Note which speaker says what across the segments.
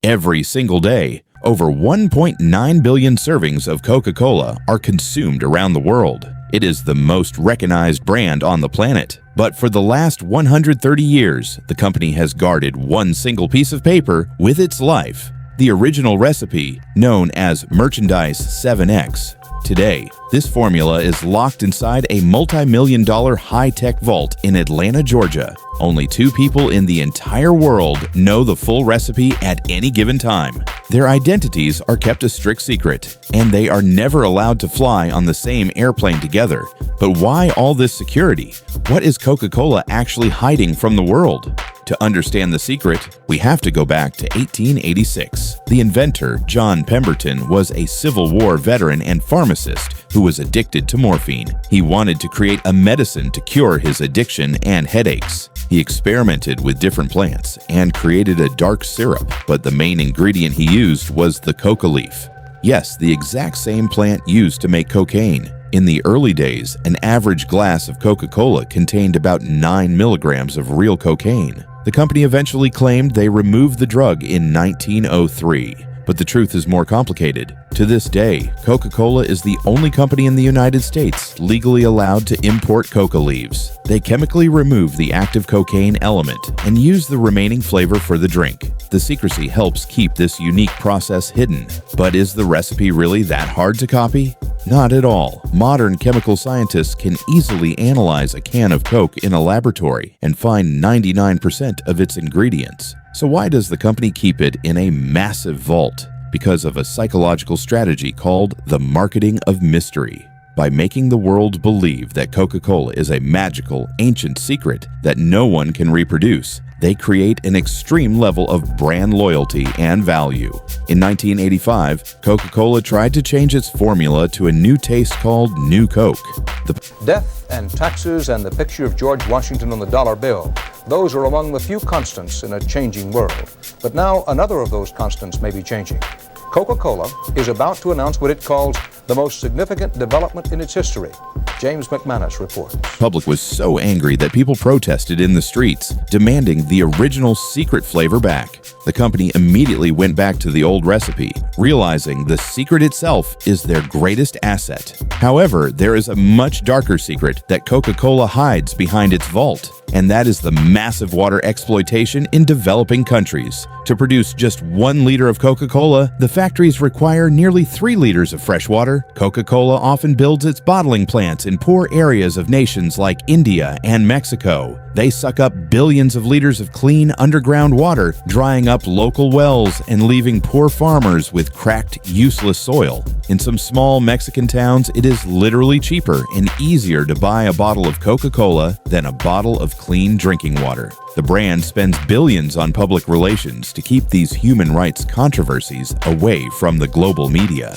Speaker 1: Every single day, over 1.9 billion servings of Coca-Cola are consumed around the world. It is the most recognized brand on the planet. But for the last 130 years, the company has guarded one single piece of paper with its life: the original recipe, known as Merchandise 7X. Today, this formula is locked inside a multi-million-dollar high-tech vault in Atlanta, Georgia. Only 2 people in the entire world know the full recipe at any given time. Their identities are kept a strict secret, and they are never allowed to fly on the same airplane together. But why all this security? What is Coca-Cola actually hiding from the world? To understand the secret, we have to go back to 1886. The inventor, John Pemberton, was a Civil War veteran and pharmacist who was addicted to morphine. He wanted to create a medicine to cure his addiction and headaches. He experimented with different plants and created a dark syrup, but the main ingredient he used was the coca leaf. Yes, the exact same plant used to make cocaine. In the early days, an average glass of Coca-Cola contained about 9 milligrams of real cocaine. The company eventually claimed they removed the drug in 1903, but the truth is more complicated. To this day, Coca-Cola is the only company in the United States legally allowed to import coca leaves. They chemically remove the active cocaine element and use the remaining flavor for the drink. The secrecy helps keep this unique process hidden. But is the recipe really that hard to copy? Not at all. Modern chemical scientists can easily analyze a can of Coke in a laboratory and find 99% of its ingredients. So why does the company keep it in a massive vault? Because of a psychological strategy called the marketing of mystery. By making the world believe that Coca-Cola is a magical, ancient secret that no one can reproduce, they create an extreme level of brand loyalty and value. In 1985, Coca-Cola tried to change its formula to a new taste called New Coke.
Speaker 2: Death and taxes and the picture of George Washington on the dollar bill. Those are among the few constants in a changing world. But now another of those constants may be changing. Coca-Cola is about to announce what it calls the most significant development in its history. James McManus reports.
Speaker 1: The public was so angry that people protested in the streets, demanding the original secret flavor back. The company immediately went back to the old recipe, realizing the secret itself is their greatest asset. However, there is a much darker secret that Coca-Cola hides behind its vault, and that is the massive water exploitation in developing countries. To produce just 1 liter of Coca-Cola, the factories require nearly 3 liters of fresh water. Coca-Cola often builds its bottling plants in poor areas of nations like India and Mexico. They suck up billions of liters of clean underground water, drying up local wells and leaving poor farmers with cracked, useless soil. In some small Mexican towns, it is literally cheaper and easier to buy a bottle of Coca-Cola than a bottle of clean drinking water. The brand spends billions on public relations to keep these human rights controversies away from the global media.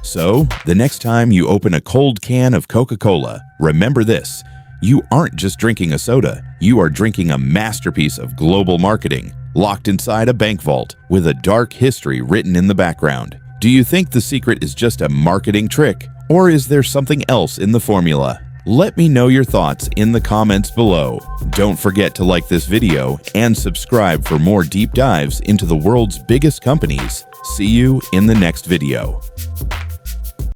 Speaker 1: So, the next time you open a cold can of Coca-Cola, remember this: you aren't just drinking a soda, you are drinking a masterpiece of global marketing, locked inside a bank vault with a dark history written in the background. Do you think the secret is just a marketing trick, or is there something else in the formula? Let me know your thoughts in the comments below. Don't forget to like this video and subscribe for more deep dives into the world's biggest companies. See you in the next video.